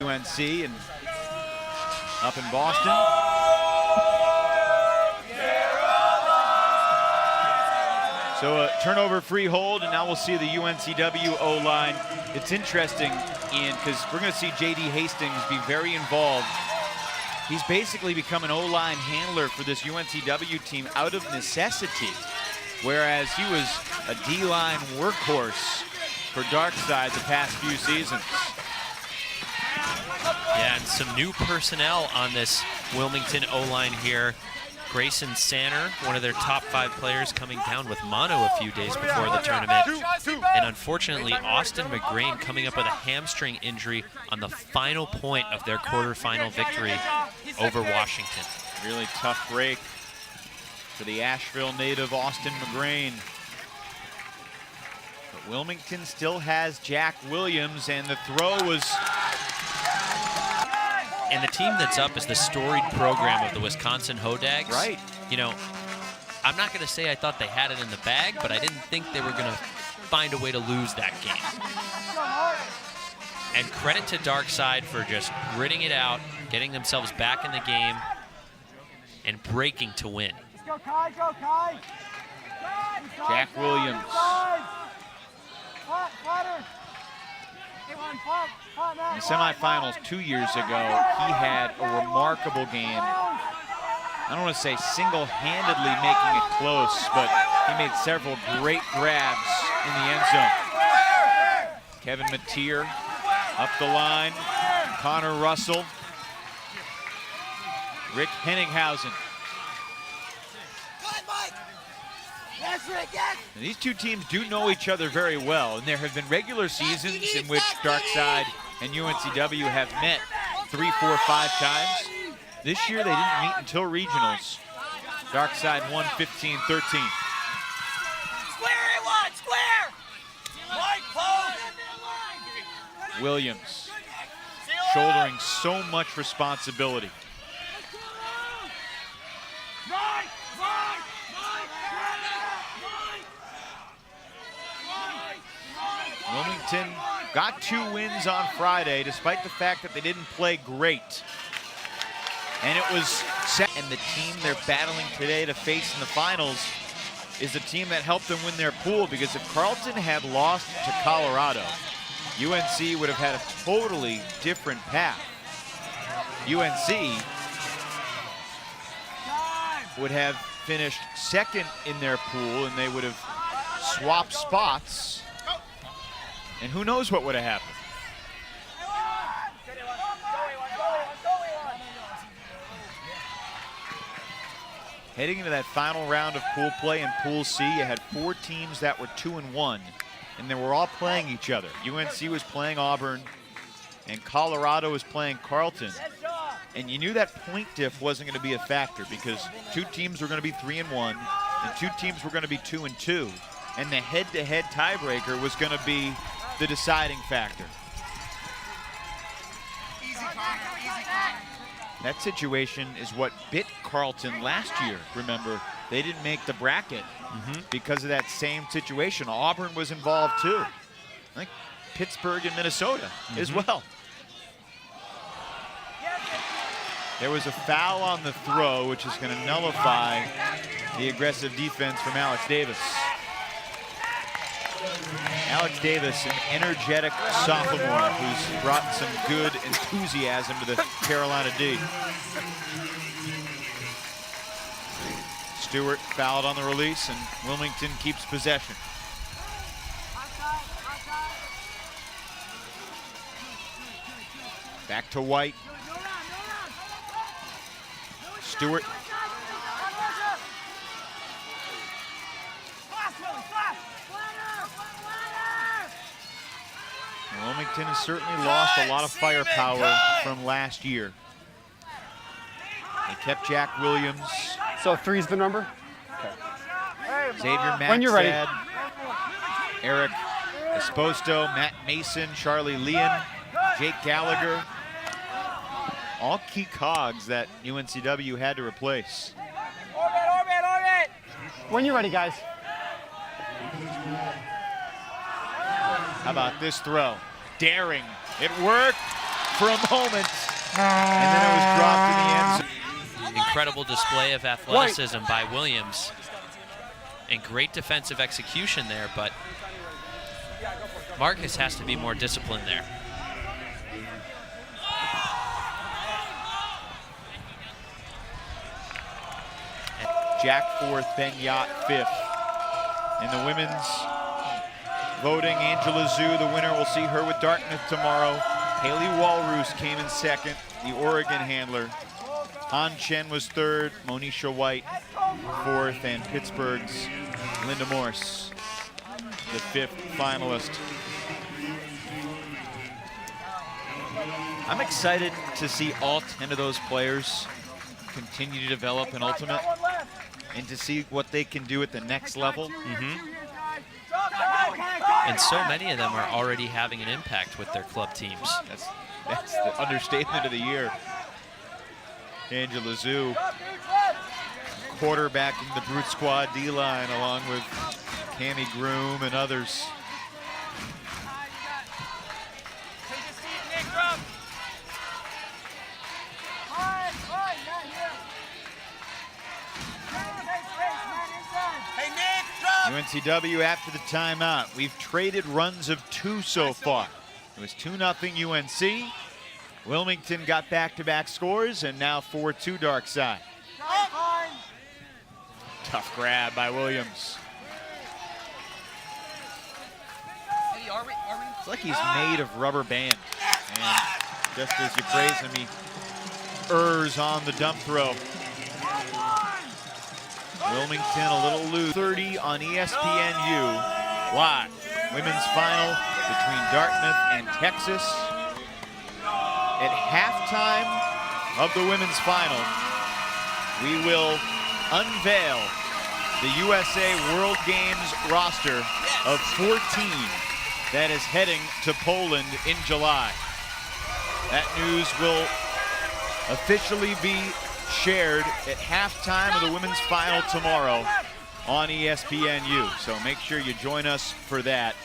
UNC and up in Boston. So a turnover free hold, and now we'll see the UNCW O-line. It's interesting, Ian, because we're going to see J.D. Hastings be very involved. He's basically become an O-line handler for this UNCW team out of necessity, whereas he was a D-line workhorse for Darkside the past few seasons. Yeah, and some new personnel on this Wilmington O-line here. Grayson Sanner, one of their top 5 players, coming down with mono a few days before the tournament. And unfortunately, Austin McGrain coming up with a hamstring injury on the final point of their quarterfinal victory over Washington. Really tough break for the Asheville native Austin McGrain. But Wilmington still has Jack Williams, and the throw was... And the team that's up is the storied program of the Wisconsin Hodags. Right. You know, I'm not going to say I thought they had it in the bag, but I didn't think they were going to find a way to lose that game. And credit to Darkside for just gritting it out, getting themselves back in the game, and breaking to win. Go, Kai, go, Kai. Jack Williams. In the semifinals 2 years ago, he had a remarkable game. I don't want to say single-handedly making it close, but he made several great grabs in the end zone. Kevin Mateer up the line, Connor Russell, Rick Henninghausen. And these two teams do know each other very well, and there have been regular seasons in which Darkside and UNCW have met 3, 4, 5 times. This year they didn't meet until regionals. Darkside won 15-13. Williams shouldering so much responsibility. Wilmington got 2 wins on Friday, despite the fact that they didn't play great. And it was set, and the team they're battling today to face in the finals is the team that helped them win their pool, because if Carleton had lost to Colorado, UNC would have had a totally different path. UNC would have finished second in their pool, and they would have swapped spots. And who knows what would have happened. Heading into that final round of pool play in Pool C, you had 4 teams that were 2-1, and they were all playing each other. UNC was playing Auburn, and Colorado was playing Carleton. And you knew that point diff wasn't going to be a factor, because 2 teams were going to be 3-1, and 2 teams were going to be 2-2. And the head-to-head tiebreaker was going to be the deciding factor. That situation is what bit Carleton last year. Remember, they didn't make the bracket because of that same situation. Auburn was involved too. I think Pittsburgh and Minnesota as well. There was a foul on the throw, which is going to nullify the aggressive defense from Alex Davis. Alex Davis, an energetic sophomore who's brought some good enthusiasm to the Carolina D. Stewart fouled on the release, and Wilmington keeps possession. Back to White. Stewart. Wilmington has certainly lost a lot of firepower from last year. They kept Jack Williams. So 3's the number? Okay. Xavier Maxad, when you're ready. Eric Esposto, Matt Mason, Charlie Leon, Jake Gallagher. All key cogs that UNCW had to replace. Orbit! When you're ready, guys. How about this throw? Daring. It worked. for a moment, and then it was dropped in the end zone. Incredible display of athleticism by Williams. And great defensive execution there, but Marcus has to be more disciplined there. Jack fourth, Ben Yacht fifth. In the women's voting, Angela Zhu, the winner. We'll see her with Dartmouth tomorrow. Haley Walrus came in second, the Oregon handler. Han Chen was third, Monisha White fourth, and Pittsburgh's Linda Morse, the fifth finalist. I'm excited to see all 10 of those players continue to develop in Ultimate and to see what they can do at the next level. And so many of them are already having an impact with their club teams. That's the understatement of the year. Angela Zhu, quarterbacking the Brute Squad D-line along with Cammie Groom and others. UNCW after the timeout. We've traded runs of 2 so far. It was 2-0 UNC. Wilmington got back-to-back scores, and now 4-2 Dark Side. Tough grab by Williams. It's like he's made of rubber band. And just as you praise him, he errs on the dump throw. Wilmington a little loose. 30 on ESPNU. Live. Women's final between Dartmouth and Texas. At halftime of the women's final, we will unveil the USA World Games roster of 14 that is heading to Poland in July. That news will officially be shared at halftime of the women's final tomorrow on ESPNU. So make sure you join us for that.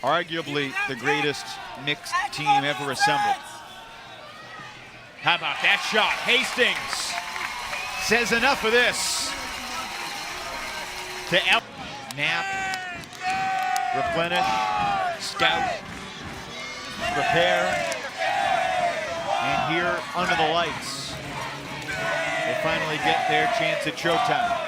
Arguably the greatest mixed team ever assembled. How about that shot? Hastings says enough of this. To Nap, replenish, scout, prepare, and here under the lights, they finally get their chance at showtime.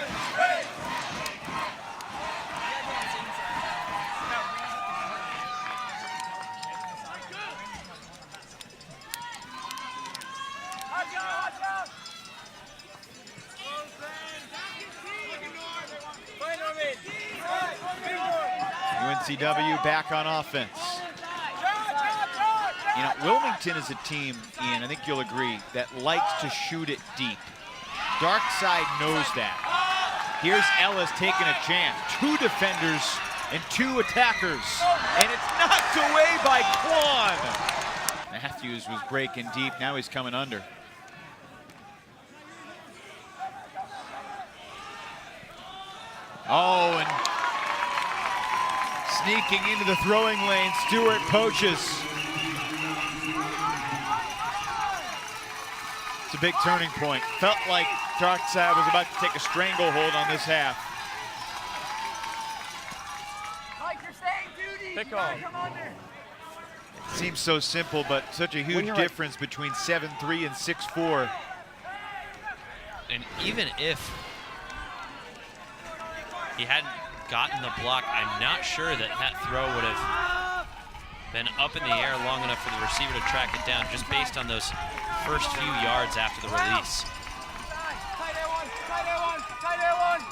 UNCW back on offense. You know, Wilmington is a team, Ian, I think you'll agree, that likes to shoot it deep. Dark Side knows that. Here's Ellis taking a chance. 2 defenders and 2 attackers. And it's knocked away by Quan. Matthews was breaking deep. Now he's coming under. Oh, and sneaking into the throwing lane, Stewart poaches. It's a big turning point. Felt like Darkside was about to take a stranglehold on this half. Mike, you're staying duty. Pick You gotta off. come under. It seems so simple, but such a huge difference between 7-3 and 6-4. And even if he hadn't gotten the block, I'm not sure that that throw would have been up in the air long enough for the receiver to track it down, just based on those first few yards after the release. Tight air one, tight air one, tight air one.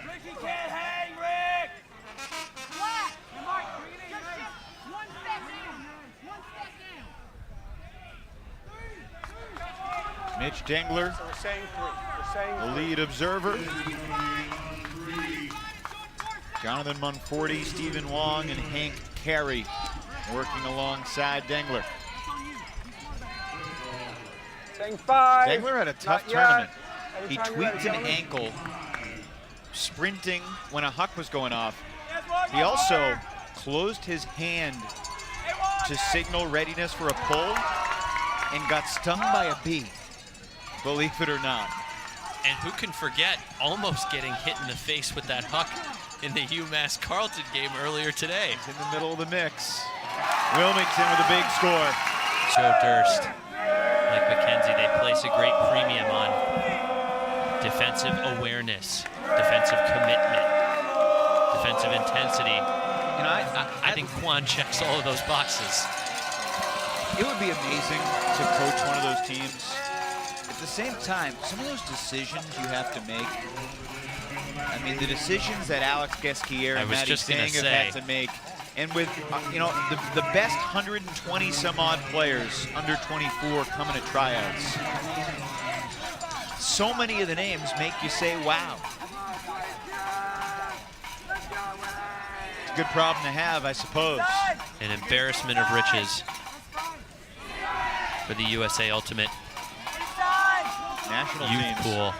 Ricky can't hang, Rick. Flat. Mark, bring it in. Just one step down. One step down. Mitch Dengler, So we're saying 3. We're saying the lead observer. Jonathan Monforti, Stephen Wong, and Hank Carey working alongside Dengler. saying 5. Dengler had a tough Not yet. tournament. He tweaked an ankle sprinting when a huck was going off. He also closed his hand to signal readiness for a pull and got stung by a bee, believe it or not. And who can forget almost getting hit in the face with that huck in the UMass Carleton game earlier today. He's in the middle of the mix. Wilmington with a big score. Joe Durst, like McKenzie, they place a great premium on defensive awareness, defensive commitment, defensive intensity. You know, I think Quan checks all of those boxes. it would be amazing to coach one of those teams. At the same time, some of those decisions you have to make, I mean, the decisions that Alex Gesquier and Matty Sang have had to make, and with, you know, the best 120 some odd players under 24 coming to tryouts, so many of the names make you say, wow. It's a good problem to have, I suppose. An embarrassment of riches for the USA Ultimate National Youth teams. Pool.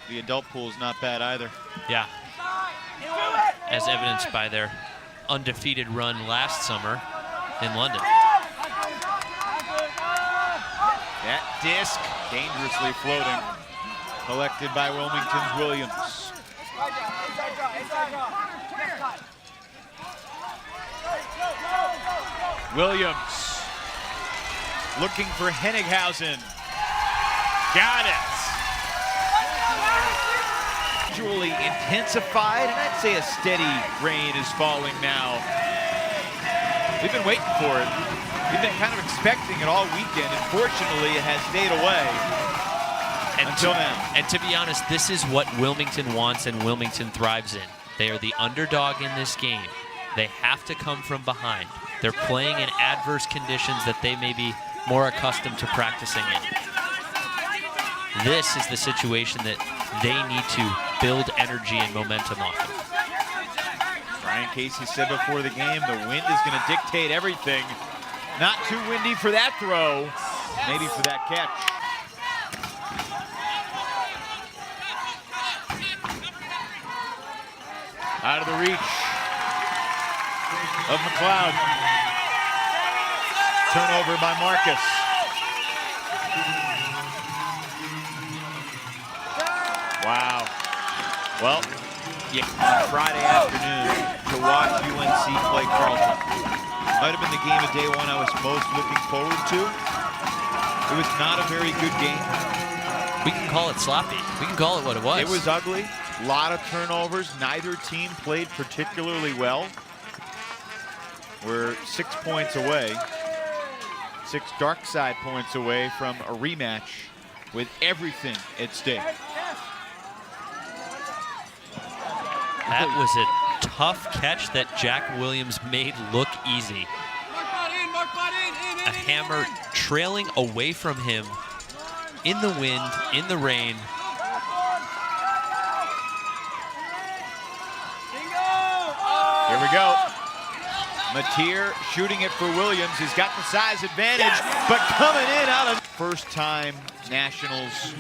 The adult pool is not bad either. Yeah. As evidenced by their undefeated run last summer in London. That disc dangerously floating, collected by Wilmington's Williams. Williams looking for Hennighausen. Got it. Gradually intensified, and I'd say a steady rain is falling now. We've been waiting for it. We've been kind of expecting it all weekend. Unfortunately, it has stayed away until now. And to be honest, this is what Wilmington wants and Wilmington thrives in. They are the underdog in this game. They have to come from behind. They're playing in adverse conditions that they may be more accustomed to practicing in. This is the situation that they need to build energy and momentum off of. Brian Casey said before the game, the wind is going to dictate everything. Not too windy for that throw, maybe for that catch. Out of the reach of McLeod. Turnover by Marcus. Wow. Well, on Friday afternoon to watch UNC play Carleton. Might have been the game of day one I was most looking forward to. It was not a very good game. We can call it sloppy. We can call it what it was. It was ugly. A lot of turnovers. Neither team played particularly well. We're 6 points away, 6 dark side points away from a rematch with everything at stake. That was a tough catch that Jack Williams made look easy. A hammer trailing away from him in the wind, in the rain. Here we go. Mateer shooting it for Williams. He's got the size advantage, but coming in out of first-time Nationals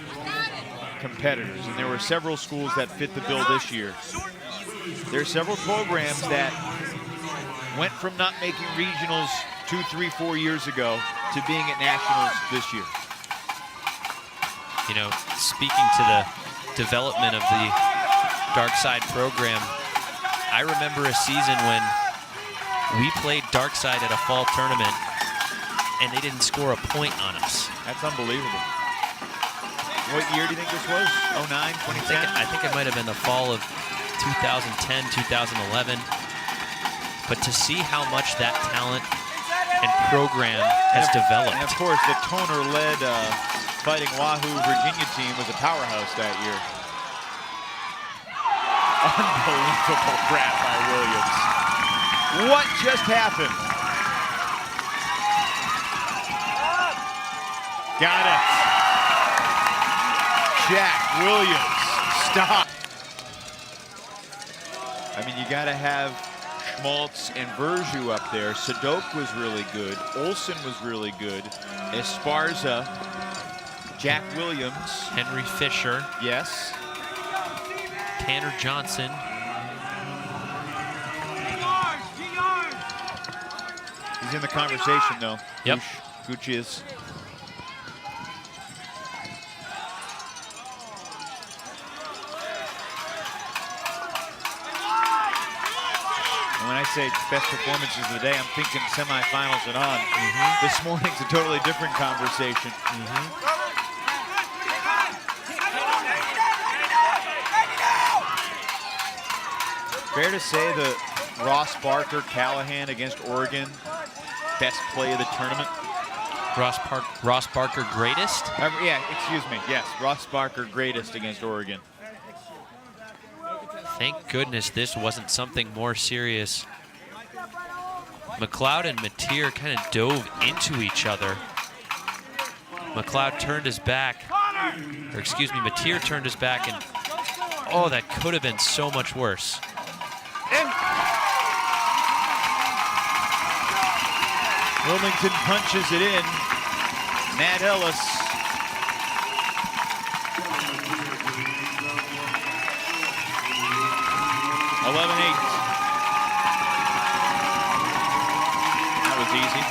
competitors. And there were several schools that fit the bill this year. There are several programs that went from not making regionals 2, 3, 4 years ago to being at Nationals this year. You know, speaking to the development of the Dark Side program, I remember a season when we played Dark Side at a fall tournament and they didn't score a point on us. That's unbelievable. What year do you think this was? 09, 2010? I think it might have been the fall of 2010, 2011. But to see how much that talent and program has developed. And of course, the Toner-led Fighting Wahoo Virginia team was a powerhouse that year. Unbelievable grab by Williams. What just happened? Got it. Jack Williams, stop. I mean, you got to have Schmaltz and Verju up there. Sadok was really good. Olsen was really good. Esparza Jack Williams. Henry Fisher. Yes. Tanner Johnson. He's in the conversation, though. Yep. Gooch is. And when I say best performances of the day, I'm thinking semifinals and on. This morning's a totally different conversation. Fair to say the Ross Barker Callahan against Oregon, best play of the tournament. Ross Barker greatest? Yeah, excuse me. Yes, Ross Barker greatest against Oregon. Thank goodness this wasn't something more serious. McLeod and Mateer kind of dove into each other. McLeod turned his back, or excuse me, Mateer turned his back, and oh, that could have been so much worse. Wilmington punches it in. Matt Ellis. That was easy.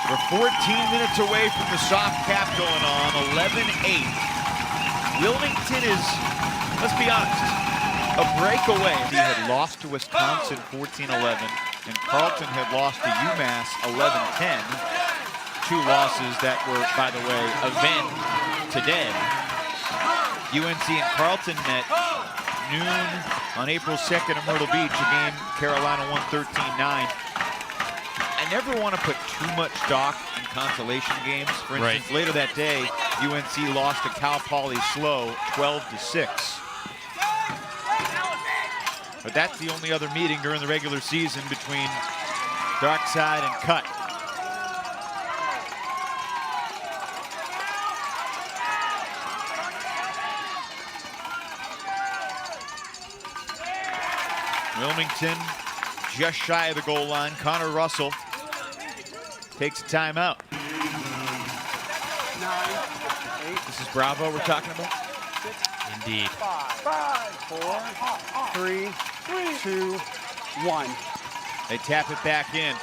We're 14 minutes away from the soft cap going on. 11-8. Wilmington is, let's be honest, a breakaway. He had lost to Wisconsin 14-11, and Carleton had lost to UMass 11-10. Two losses that were, by the way, event today. UNC and Carleton met noon on April 2nd in Myrtle Beach. A game Carolina won 13-9. I never want to put too much stock in consolation games. For instance, later that day, UNC lost to Cal Poly Slow 12-6. But that's the only other meeting during the regular season between Darkside and Cut. Wilmington just shy of the goal line. Connor Russell takes a timeout. 9, 8. This is Bravo we're talking about? Indeed. 5, 4, 3, 2, 1. They tap it back in.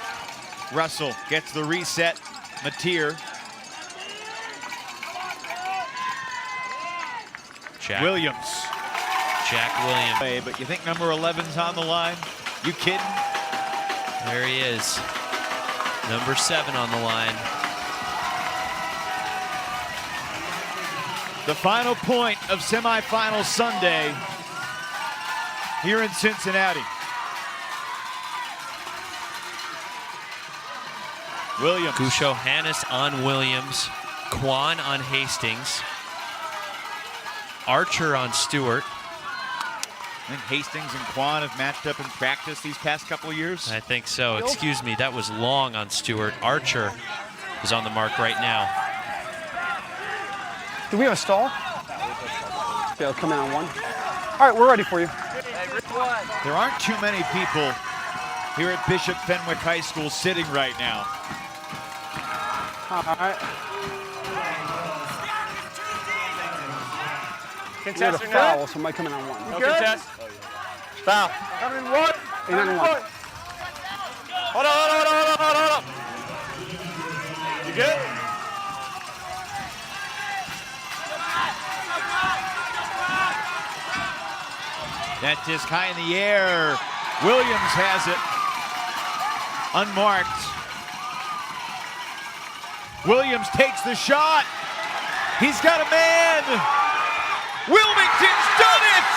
Russell gets the reset. Mateer. Williams. Jack Williams. But you think number 11's on the line? You kidding? There he is. Number 7 on the line. The final point of semifinal Sunday here in Cincinnati. Williams. Gusho Hannes on Williams. Quan on Hastings. Archer on Stewart. I think Hastings and Quan have matched up in practice these past couple of years. I think so. Excuse me, that was long on Stewart. Archer is on the mark right now. Do we have a stall? Yeah, I'll come in on 1. All right, we're ready for you. There aren't too many people here at Bishop Fenwick High School sitting right now. All right. We had a foul, so might come in on 1. No contest. Foul. Come in 1. 8-9-1. Hold on. You good? That disc high in the air. Williams has it. Unmarked. Williams takes the shot. He's got a man. Wilmington's done it!